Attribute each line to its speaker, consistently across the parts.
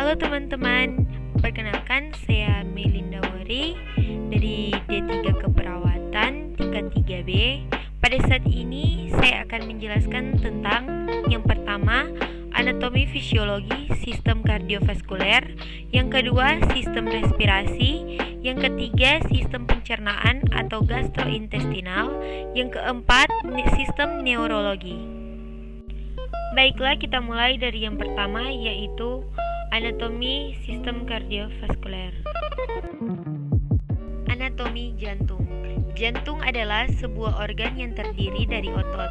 Speaker 1: Halo teman-teman, perkenalkan saya Melinda Wori dari D3 Keperawatan tingkat 3B. Pada saat ini saya akan menjelaskan tentang yang pertama, anatomi fisiologi sistem kardiovaskuler, yang kedua, sistem respirasi, yang ketiga, sistem pencernaan atau gastrointestinal, yang keempat, sistem neurologi. Baiklah, kita mulai dari yang pertama, yaitu anatomi sistem kardiovaskuler. Anatomi jantung. Jantung adalah sebuah organ yang terdiri dari otot.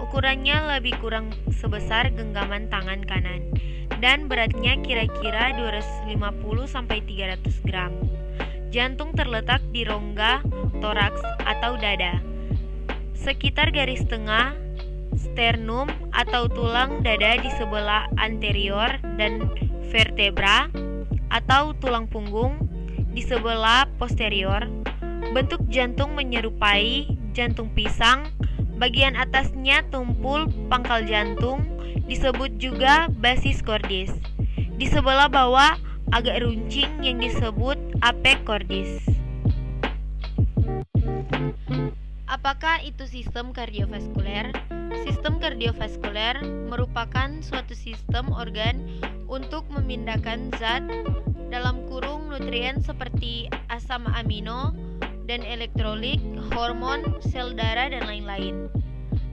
Speaker 1: Ukurannya lebih kurang sebesar genggaman tangan kanan dan beratnya kira-kira 250-300 gram. Jantung terletak di rongga toraks atau dada, sekitar garis tengah sternum atau tulang dada di sebelah anterior, dan vertebra atau tulang punggung di sebelah posterior. Bentuk jantung menyerupai jantung pisang. Bagian atasnya tumpul pangkal jantung, disebut juga basis cordis. Di sebelah bawah agak runcing yang disebut apex cordis. Apakah itu sistem kardiovaskuler? Sistem kardiovaskuler merupakan suatu sistem organ untuk memindahkan zat dalam kurung nutrien seperti asam amino dan elektrolit, hormon, sel darah, dan lain-lain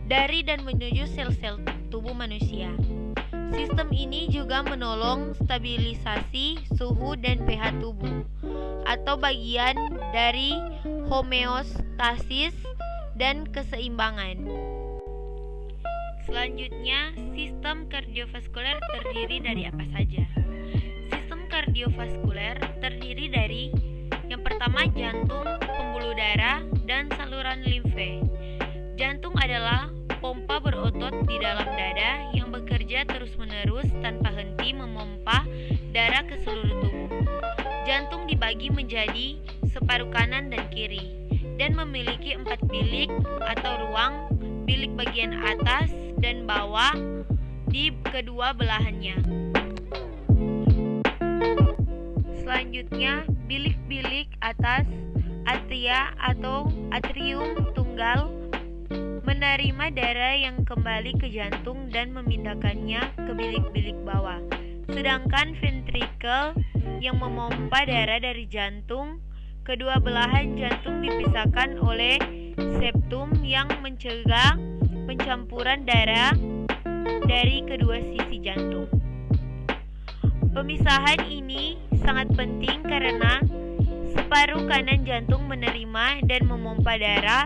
Speaker 1: dari dan menuju sel-sel tubuh manusia. Sistem ini juga menolong stabilisasi suhu dan pH tubuh atau bagian dari homeostasis dan keseimbangan. Selanjutnya, sistem kardiovaskuler terdiri dari apa saja? Sistem kardiovaskuler terdiri dari yang pertama, jantung, pembuluh darah, dan saluran limfe. Jantung adalah pompa berotot di dalam dada yang bekerja terus-menerus tanpa henti memompa darah ke seluruh tubuh. Jantung dibagi menjadi separuh kanan dan kiri dan memiliki 4 bilik atau ruang, bilik bagian atas dan bawah di kedua belahannya. Selanjutnya, bilik-bilik atas atria atau atrium tunggal menerima darah yang kembali ke jantung dan memindahkannya ke bilik-bilik bawah. Sedangkan ventrikel yang memompa darah dari jantung. Kedua belahan jantung dipisahkan oleh septum yang mencegah pencampuran darah dari kedua sisi jantung. Pemisahan ini sangat penting karena separuh kanan jantung menerima dan memompa darah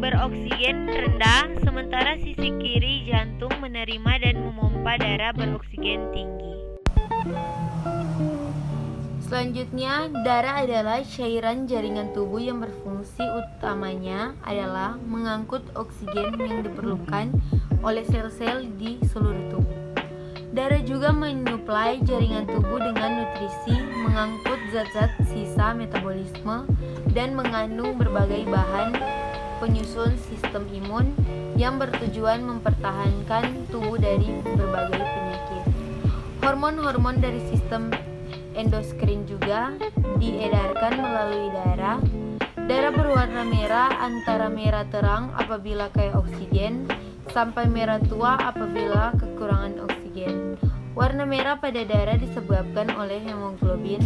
Speaker 1: beroksigen rendah, sementara sisi kiri jantung menerima dan memompa darah beroksigen tinggi. Selanjutnya, darah adalah cairan jaringan tubuh yang berfungsi utamanya adalah mengangkut oksigen yang diperlukan oleh sel-sel di seluruh tubuh. Darah juga menyuplai jaringan tubuh dengan nutrisi, mengangkut zat-zat sisa metabolisme, dan mengandung berbagai bahan penyusun sistem imun yang bertujuan mempertahankan tubuh dari berbagai penyakit. Hormon-hormon dari sistem endokrin juga diedarkan melalui darah. Darah berwarna merah antara merah terang apabila kaya oksigen sampai merah tua apabila kekurangan oksigen. Warna merah pada darah disebabkan oleh hemoglobin,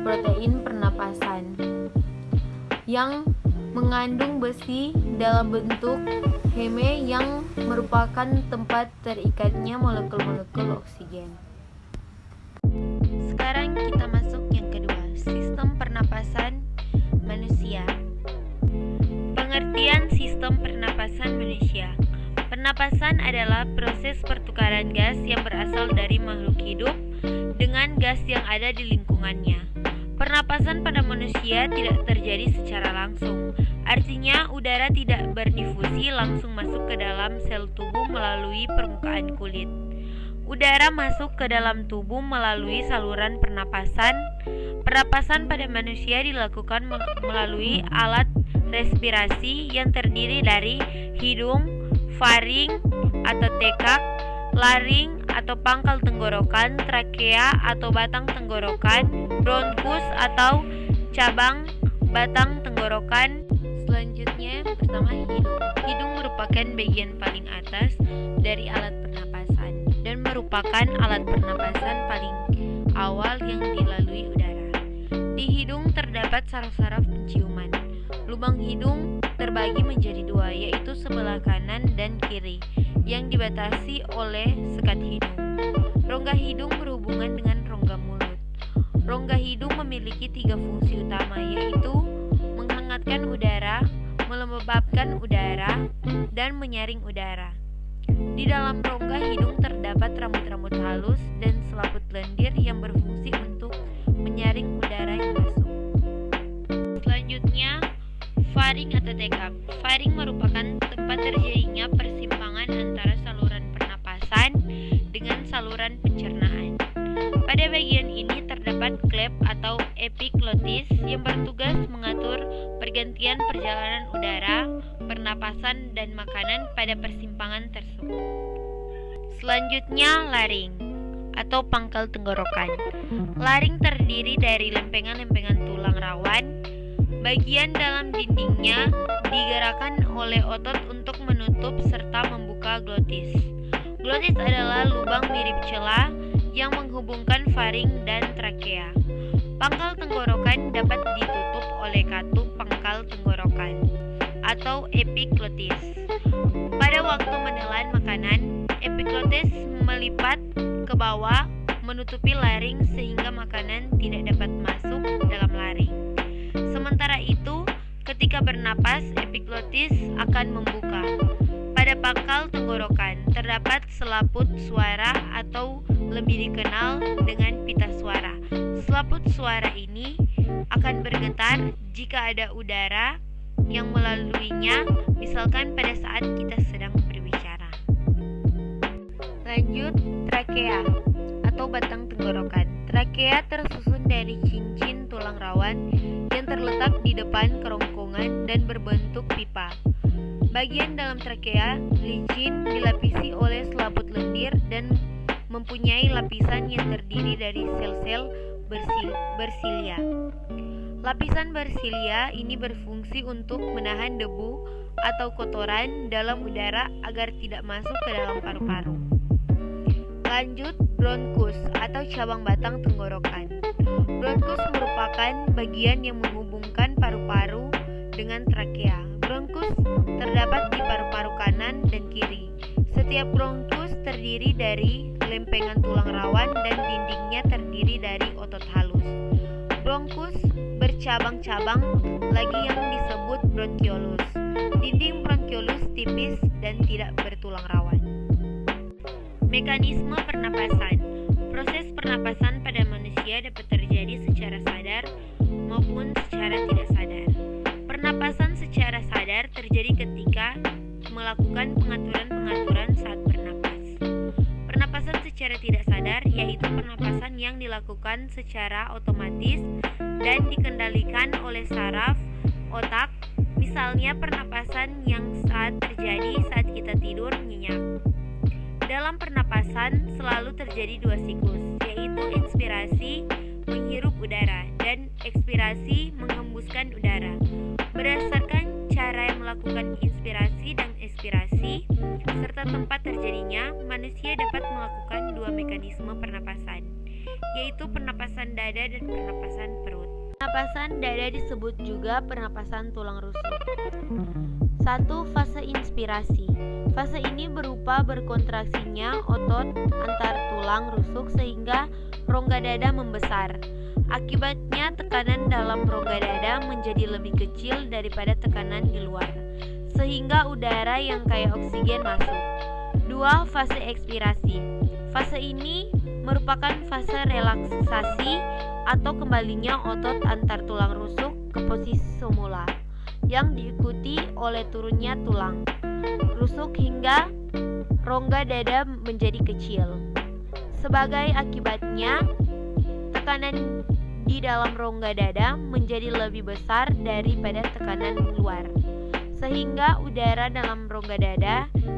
Speaker 1: protein pernapasan yang mengandung besi dalam bentuk heme yang merupakan tempat terikatnya molekul-molekul oksigen. Sekarang kita masuk yang kedua, sistem pernapasan manusia. Pengertian sistem pernapasan manusia. Pernapasan adalah proses pertukaran gas yang berasal dari makhluk hidup dengan gas yang ada di lingkungannya. Pernapasan pada manusia tidak terjadi secara langsung. Artinya, udara tidak berdifusi langsung masuk ke dalam sel tubuh melalui permukaan kulit. Udara masuk ke dalam tubuh melalui saluran pernapasan. Pernapasan pada manusia dilakukan melalui alat respirasi yang terdiri dari hidung, faring atau tekak, laring atau pangkal tenggorokan, trakea atau batang tenggorokan, bronkus atau cabang batang tenggorokan. Selanjutnya pertama hidung. Hidung merupakan bagian paling atas dari alat pernapasan dan merupakan alat pernapasan paling awal yang dilalui udara. Di hidung terdapat saraf-saraf penciuman. Lubang hidung terbagi menjadi dua, yaitu sebelah kanan dan kiri, yang dibatasi oleh sekat hidung. Rongga hidung berhubungan dengan rongga mulut. Rongga hidung memiliki 3 fungsi utama, yaitu menghangatkan udara, melembabkan udara, dan menyaring udara. Di dalam rongga hidung terdapat rambut-rambut halus dan selaput lendir yang berfungsi untuk menyaring udara yang masuk. Selanjutnya, faring atau tekap. Faring merupakan tempat terjadinya persimpangan antara saluran pernapasan dengan saluran pencernaan. Pada bagian ini terdapat klep atau epiglotis yang bertugas mengatur pergantian perjalanan udara, pernapasan, dan makanan pada persimpangan tersebut. Selanjutnya, laring atau pangkal tenggorokan. Laring terdiri dari lempengan-lempengan tulang rawan. Bagian dalam dindingnya digerakkan oleh otot untuk menutup serta membuka glotis. Glotis adalah lubang mirip celah yang menghubungkan faring dan trakea. Pangkal tenggorokan dapat ditutup oleh katup pangkal tenggorokan atau epiglotis. Pada waktu menelan makanan, epiglotis melipat ke bawah menutupi laring sehingga makanan tidak dapat masuk dalam laring. Sementara itu, ketika bernapas, epiglotis akan membuka. Pada pangkal tenggorokan terdapat selaput suara atau lebih dikenal dengan pita suara. Selaput suara ini akan bergetar jika ada udara yang melaluinya, misalkan pada saat kita sedang berbicara. Lanjut, trakea atau batang tenggorokan. Trakea tersusun dari cincin tulang rawan yang terletak di depan kerongkongan dan berbentuk pipa. Bagian dalam trakea licin dilapisi oleh selaput lendir dan mempunyai lapisan yang terdiri dari sel-sel bersilia. Lapisan bersilia ini berfungsi untuk menahan debu atau kotoran dalam udara agar tidak masuk ke dalam paru-paru. Lanjut, bronkus atau cabang batang tenggorokan. Bronkus merupakan bagian yang menghubungkan paru-paru dengan trakea. Bronkus terdapat di paru-paru kanan dan kiri. Setiap bronkus terdiri dari lempengan tulang rawan dan dindingnya terdiri dari otot halus. Bronkus bercabang-cabang lagi yang disebut bronkiolus. Dinding bronkiolus tipis dan tidak bertulang rawan. Mekanisme pernapasan. Proses pernapasan pada manusia dapat terjadi secara sadar maupun secara tidak sadar. Pernapasan secara sadar terjadi ketika melakukan pengaturan-pengaturan saat bernapas. Pernapasan secara tidak sadar yaitu pernapasan yang dilakukan secara otomatis dan dikendalikan oleh saraf otak, misalnya pernapasan yang terjadi saat kita tidur nyenyak. Dalam pernapasan selalu terjadi 2 siklus, yaitu inspirasi menghirup udara dan ekspirasi menghembuskan udara. Berdasarkan cara yang melakukan inspirasi dan ekspirasi serta tempat terjadinya, manusia dapat melakukan 2 mekanisme pernapasan, yaitu pernapasan dada dan pernapasan perut. Pernapasan dada disebut juga pernapasan tulang rusuk. 1. Fase inspirasi. Fase ini berupa berkontraksinya otot antar tulang rusuk sehingga rongga dada membesar. Akibatnya tekanan dalam rongga dada menjadi lebih kecil daripada tekanan di luar, sehingga udara yang kaya oksigen masuk. 2. Fase ekspirasi. Fase ini merupakan fase relaksasi atau kembalinya otot antar tulang rusuk ke posisi semula, yang diikuti oleh turunnya tulang rusuk hingga rongga dada menjadi kecil. Sebagai akibatnya, tekanan di dalam rongga dada menjadi lebih besar daripada tekanan luar, sehingga udara dalam rongga dada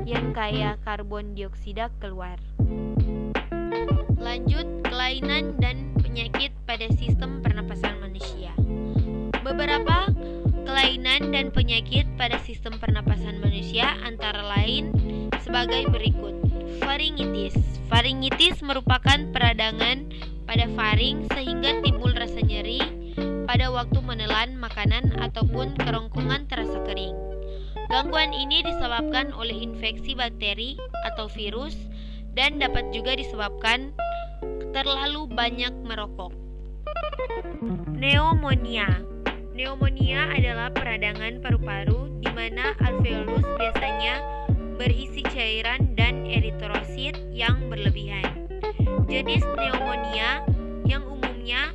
Speaker 1: yang kaya karbon dioksida keluar. Lanjut, kelainan dan penyakit pada sistem pernapasan manusia. Beberapa kelainan dan penyakit pada sistem pernapasan manusia antara lain sebagai berikut. Faringitis. Faringitis merupakan peradangan pada faring sehingga timbul rasa nyeri pada waktu menelan makanan ataupun kerongkongan terasa kering. Gangguan ini disebabkan oleh infeksi bakteri atau virus dan dapat juga disebabkan terlalu banyak merokok. Pneumonia. Pneumonia adalah peradangan paru-paru di mana alveolus biasanya berisi cairan dan eritrosit yang berlebihan. Jenis pneumonia yang umumnya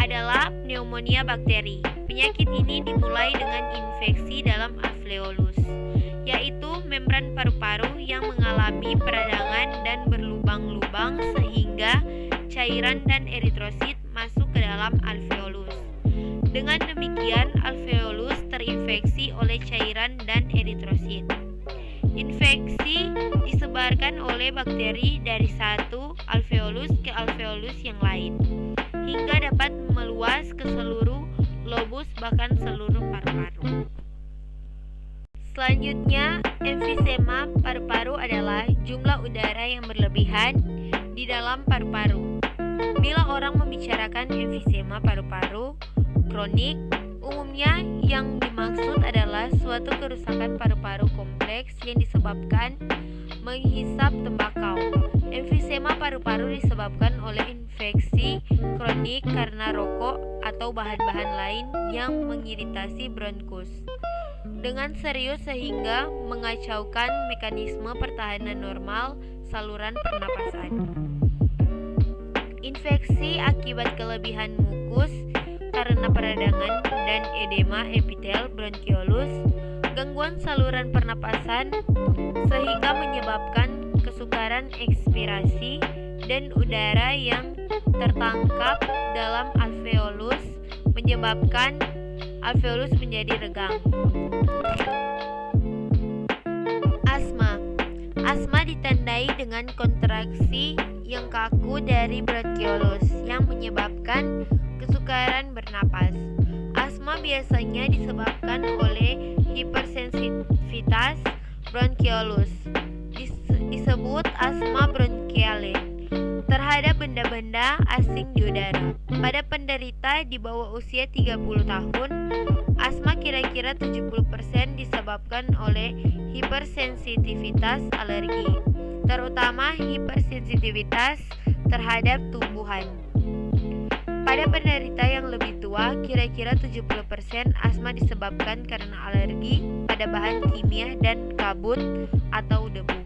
Speaker 1: adalah pneumonia bakteri. Penyakit ini dimulai dengan infeksi dalam alveolus, yaitu membran paru-paru yang mengalami peradangan dan berlubang-lubang sehingga cairan dan eritrosit masuk ke dalam alveolus. Dengan demikian, alveolus terinfeksi oleh cairan dan eritrosit. Infeksi disebarkan oleh bakteri dari satu alveolus ke alveolus yang lain, hingga dapat meluas ke seluruh lobus bahkan seluruh paru-paru. Selanjutnya, emfisema paru-paru adalah jumlah udara yang berlebihan di dalam paru-paru. Bila orang membicarakan emfisema paru-paru kronik, umumnya yang dimaksud adalah suatu kerusakan paru-paru kompleks yang disebabkan menghisap tembakau. Emfisema paru-paru disebabkan oleh infeksi kronik karena rokok atau bahan-bahan lain yang mengiritasi bronkus dengan serius sehingga mengacaukan mekanisme pertahanan normal saluran pernapasan. Infeksi akibat kelebihan mukus karena peradangan dan edema epitel bronkiolus, gangguan saluran pernapasan sehingga menyebabkan kesukaran ekspirasi dan udara yang tertangkap dalam alveolus menyebabkan alveolus menjadi regang. Asma. Asma ditandai dengan kontraksi yang kaku dari bronkiolus yang menyebabkan kesukaran bernapas. Asma biasanya disebabkan oleh hipersensitivitas bronkiolus, disebut asma bronkiale, terhadap benda-benda asing di udara. Pada penderita di bawah usia 30 tahun, asma kira-kira 70% disebabkan oleh hipersensitivitas alergi, terutama hipersensitivitas terhadap tumbuhan. Pada penderita yang lebih tua, kira-kira 70% asma disebabkan karena alergi pada bahan kimia dan kabut atau debu.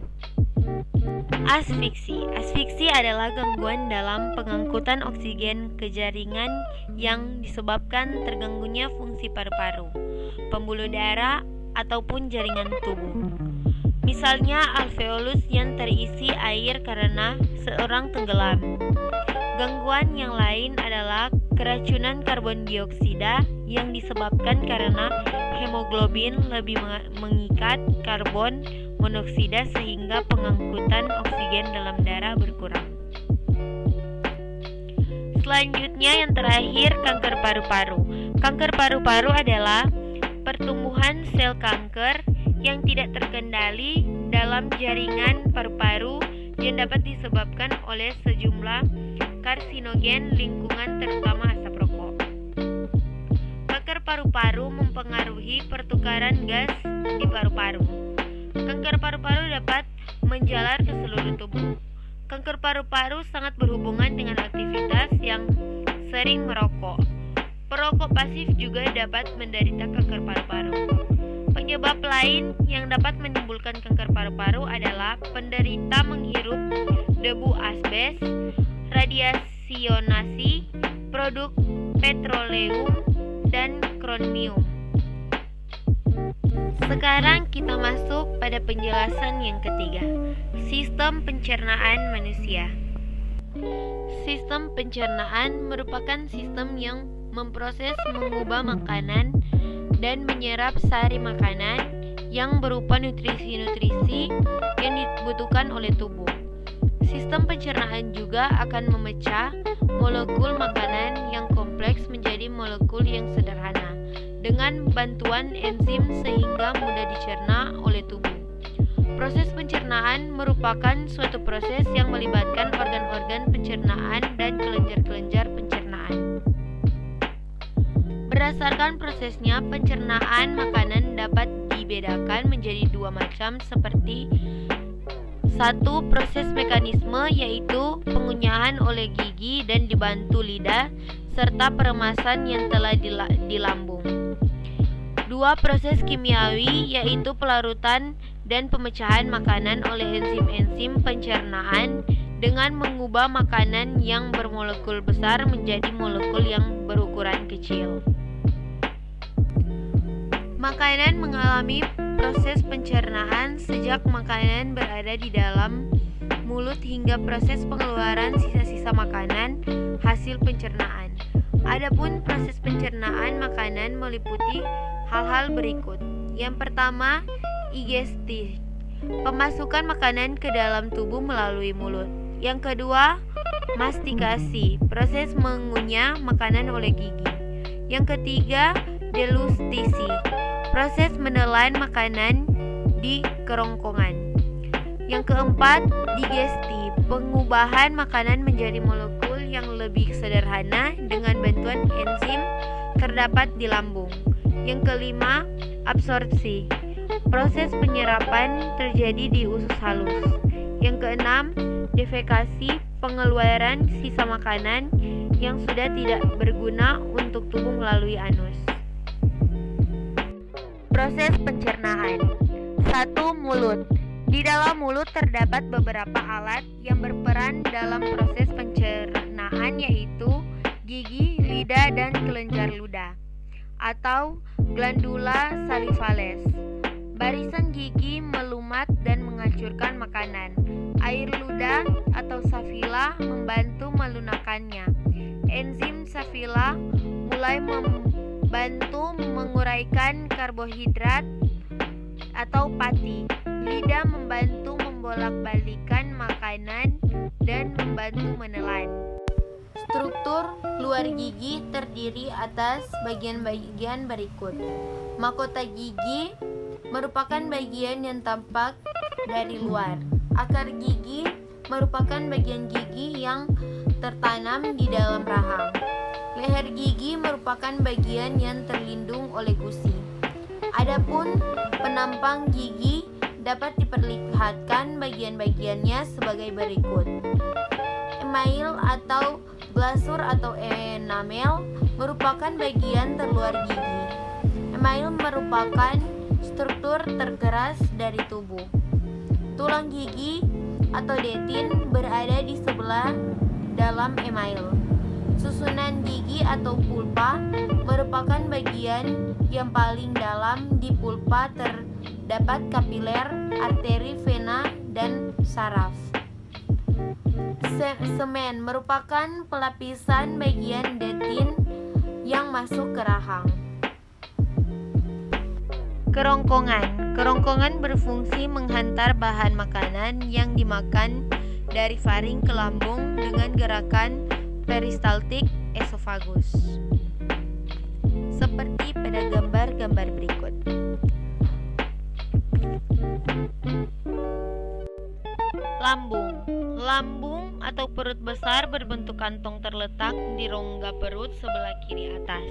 Speaker 1: Asfiksi. Asfiksi adalah gangguan dalam pengangkutan oksigen ke jaringan yang disebabkan terganggunya fungsi paru-paru, pembuluh darah, ataupun jaringan tubuh. Misalnya alveolus yang terisi air karena seorang tenggelam. Gangguan yang lain adalah keracunan karbon dioksida yang disebabkan karena hemoglobin lebih mengikat karbon monoksida sehingga pengangkutan oksigen dalam darah berkurang. Selanjutnya yang terakhir, kanker paru-paru. Kanker paru-paru adalah pertumbuhan sel kanker yang tidak terkendali dalam jaringan paru-paru yang dapat disebabkan oleh sejumlah karsinogen lingkungan terutama asap rokok. Kanker paru-paru mempengaruhi pertukaran gas di paru-paru. Kanker paru-paru dapat menjalar ke seluruh tubuh. Kanker paru-paru sangat berhubungan dengan aktivitas yang sering merokok. Perokok pasif juga dapat menderita kanker paru-paru. Penyebab lain yang dapat menimbulkan kanker paru-paru adalah penderita menghirup debu asbes, radiasionasi, produk petroleum, dan kromium. Sekarang kita masuk pada penjelasan yang ketiga, sistem pencernaan manusia. Sistem pencernaan merupakan sistem yang memproses mengubah makanan dan menyerap sari makanan yang berupa nutrisi-nutrisi yang dibutuhkan oleh tubuh. Sistem pencernaan juga akan memecah molekul makanan yang kompleks menjadi molekul yang sederhana dengan bantuan enzim sehingga mudah dicerna oleh tubuh. Proses pencernaan merupakan suatu proses yang melibatkan organ-organ pencernaan dan kelenjar-kelenjar pencernaan. Berdasarkan prosesnya, pencernaan makanan dapat dibedakan menjadi dua macam seperti satu, proses mekanisme yaitu pengunyahan oleh gigi dan dibantu lidah serta peremasan yang telah di lambung. Dua, proses kimiawi yaitu pelarutan dan pemecahan makanan oleh enzim-enzim pencernaan dengan mengubah makanan yang bermolekul besar menjadi molekul yang berukuran kecil. Makanan mengalami proses pencernaan sejak makanan berada di dalam mulut hingga proses pengeluaran sisa-sisa makanan hasil pencernaan. Adapun proses pencernaan makanan meliputi hal-hal berikut. Yang pertama, digestif, pemasukan makanan ke dalam tubuh melalui mulut. Yang kedua, mastikasi, proses mengunyah makanan oleh gigi. Yang ketiga, delustisi, proses menelan makanan di kerongkongan. Yang keempat, digesti, pengubahan makanan menjadi molekul yang lebih sederhana dengan bantuan enzim terdapat di lambung. Yang kelima, absorpsi, proses penyerapan terjadi di usus halus. Yang keenam, defekasi, pengeluaran sisa makanan yang sudah tidak berguna untuk tubuh melalui anus. Proses pencernaan. 1. Mulut. Di dalam mulut terdapat beberapa alat yang berperan dalam proses pencernaan yaitu gigi, lidah, dan kelenjar ludah atau glandula salivales. Barisan gigi melumat dan menghancurkan makanan. Air ludah atau safila membantu melunakkannya. Enzim safila mulai membantu menguraikan karbohidrat atau pati. Lidah membantu membolak-balikan makanan dan membantu menelan. Struktur luar gigi terdiri atas bagian-bagian berikut. Mahkota gigi merupakan bagian yang tampak dari luar. Akar gigi merupakan bagian gigi yang tertanam di dalam rahang. Leher gigi merupakan bagian yang terlindung oleh gusi. Adapun penampang gigi dapat diperlihatkan bagian-bagiannya sebagai berikut. Email atau glasur atau enamel merupakan bagian terluar gigi. Email merupakan struktur terkeras dari tubuh. Tulang gigi atau dentin berada di sebelah dalam email. Susunan gigi atau pulpa merupakan bagian yang paling dalam. Di pulpa terdapat kapiler, arteri, vena, dan saraf. Semen merupakan pelapisan bagian dentin yang masuk ke rahang. Kerongkongan. Kerongkongan berfungsi menghantar bahan makanan yang dimakan dari faring ke lambung dengan gerakan peristaltik esofagus. Seperti pada gambar-gambar berikut. Lambung. Lambung atau perut besar berbentuk kantong terletak di rongga perut sebelah kiri atas.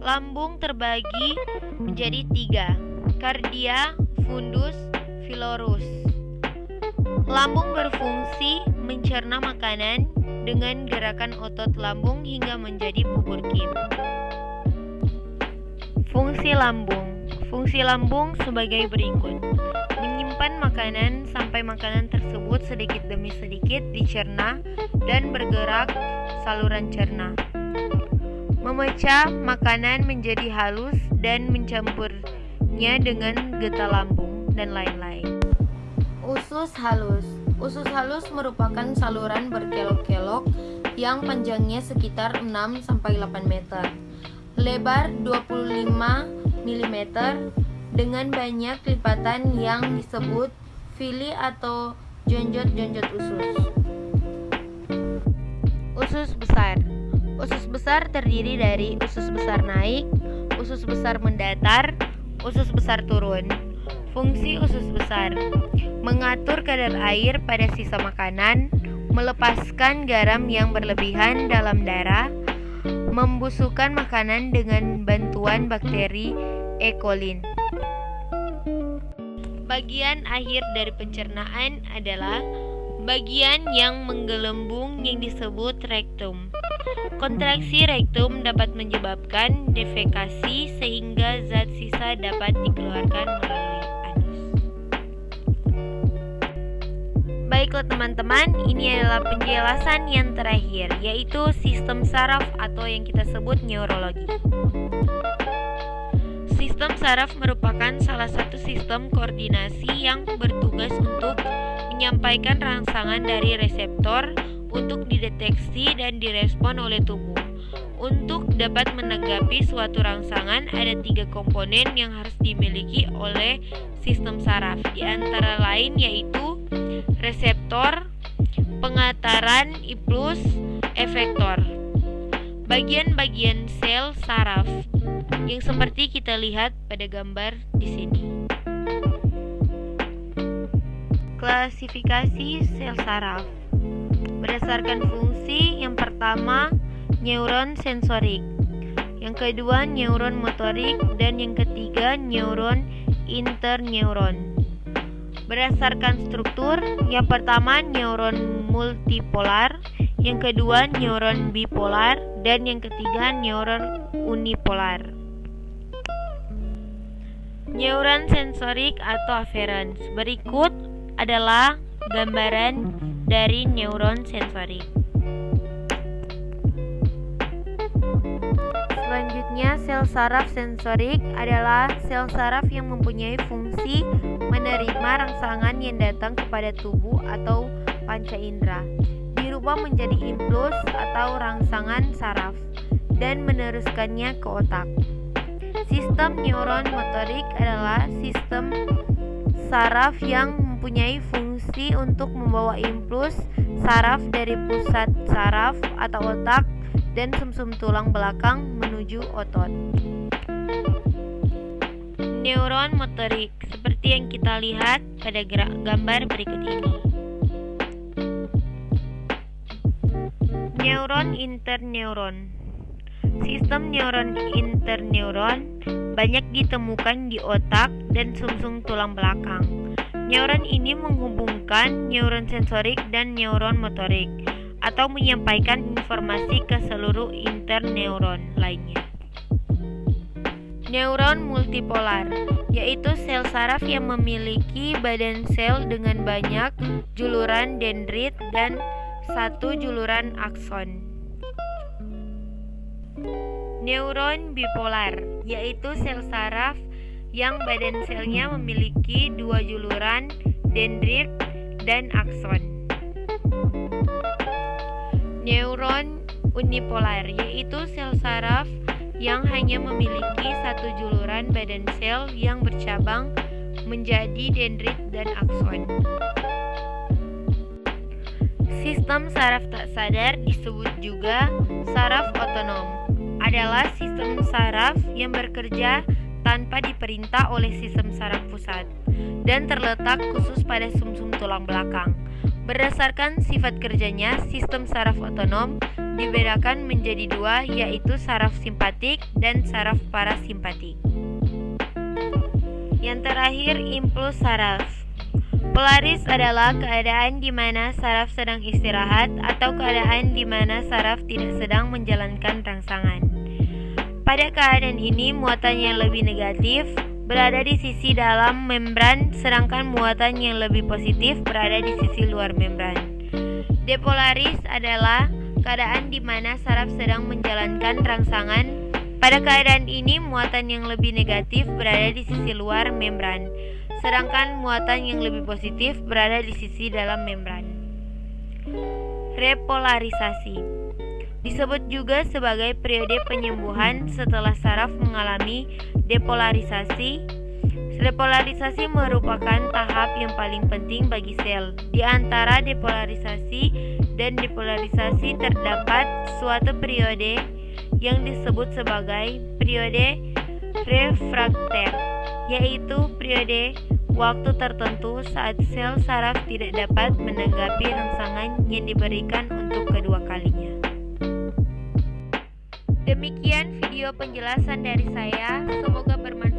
Speaker 1: Lambung terbagi menjadi 3, kardia, fundus, filorus. Lambung berfungsi mencerna makanan dengan gerakan otot lambung hingga menjadi bubur kim. Fungsi lambung. Fungsi lambung sebagai berikut. Menyimpan makanan sampai makanan tersebut sedikit demi sedikit dicerna dan bergerak saluran cerna. Memecah makanan menjadi halus dan mencampurnya dengan getah lambung dan lain-lain. Usus halus. Usus halus merupakan saluran berkelok-kelok yang panjangnya sekitar 6-8 meter, lebar 25 mm dengan banyak lipatan yang disebut fili atau jonjot-jonjot usus. Usus besar. Usus besar terdiri dari usus besar naik, usus besar mendatar, usus besar turun. Fungsi usus besar: mengatur kadar air pada sisa makanan, melepaskan garam yang berlebihan dalam darah, membusukkan makanan dengan bantuan bakteri E. coli. Bagian akhir dari pencernaan adalah bagian yang menggelembung yang disebut rektum. Kontraksi rektum dapat menyebabkan defekasi sehingga zat sisa dapat dikeluarkan melalui anus. Baiklah teman-teman, ini adalah penjelasan yang terakhir, yaitu sistem saraf atau yang kita sebut neurologi. Sistem saraf merupakan salah satu sistem koordinasi yang bertugas untuk menyampaikan rangsangan dari reseptor untuk dideteksi dan direspon oleh tubuh. Untuk dapat menanggapi suatu rangsangan, ada 3 komponen yang harus dimiliki oleh sistem saraf, di antara lain yaitu reseptor, pengataran, impuls, efektor. Bagian-bagian sel saraf yang seperti kita lihat pada gambar di sini. Klasifikasi sel saraf berdasarkan fungsi. Yang pertama, neuron sensorik, yang kedua neuron motorik, dan yang ketiga neuron interneuron. Berdasarkan struktur, yang pertama neuron multipolar, yang kedua neuron bipolar, dan yang ketiga neuron unipolar. Neuron sensorik atau aferens. Berikut adalah gambaran dari neuron sensorik. Selanjutnya, sel saraf sensorik adalah sel saraf yang mempunyai fungsi menerima rangsangan yang datang kepada tubuh atau panca indera, dirubah menjadi impuls atau rangsangan saraf, dan meneruskannya ke otak. Sistem neuron motorik adalah sistem saraf yang mempunyai fungsi untuk membawa impuls saraf dari pusat saraf atau otak dan sumsum tulang belakang menuju otot. Neuron motorik seperti yang kita lihat pada gambar berikut ini. Neuron interneuron. Sistem neuron interneuron banyak ditemukan di otak dan sumsum tulang belakang. Neuron ini menghubungkan neuron sensorik dan neuron motorik atau menyampaikan informasi ke seluruh interneuron lainnya. Neuron multipolar, yaitu sel saraf yang memiliki badan sel dengan banyak juluran dendrit dan 1 juluran akson. Neuron bipolar, yaitu sel saraf yang badan selnya memiliki 2 juluran dendrit dan akson. Neuron unipolar, yaitu sel saraf yang hanya memiliki 1 juluran badan sel yang bercabang menjadi dendrit dan akson. Sistem saraf tak sadar disebut juga saraf otonom, adalah sistem saraf yang bekerja tanpa diperintah oleh sistem saraf pusat dan terletak khusus pada sumsum tulang belakang. Berdasarkan sifat kerjanya, sistem saraf otonom dibedakan menjadi 2, yaitu saraf simpatik dan saraf parasimpatik. Yang terakhir, impuls saraf. Polaris adalah keadaan di mana saraf sedang istirahat atau keadaan di mana saraf tidak sedang menjalankan rangsangan. Pada keadaan ini, muatan yang lebih negatif berada di sisi dalam membran, sedangkan muatan yang lebih positif berada di sisi luar membran. Depolaris adalah keadaan di mana saraf sedang menjalankan rangsangan. Pada keadaan ini, muatan yang lebih negatif berada di sisi luar membran, sedangkan muatan yang lebih positif berada di sisi dalam membran. Repolarisasi disebut juga sebagai periode penyembuhan setelah saraf mengalami depolarisasi. Repolarisasi merupakan tahap yang paling penting bagi sel. Di antara depolarisasi dan depolarisasi terdapat suatu periode yang disebut sebagai periode refrakter, yaitu periode waktu tertentu saat sel saraf tidak dapat menanggapi rangsangan yang diberikan untuk kedua kalinya. Demikian video penjelasan dari saya, semoga bermanfaat.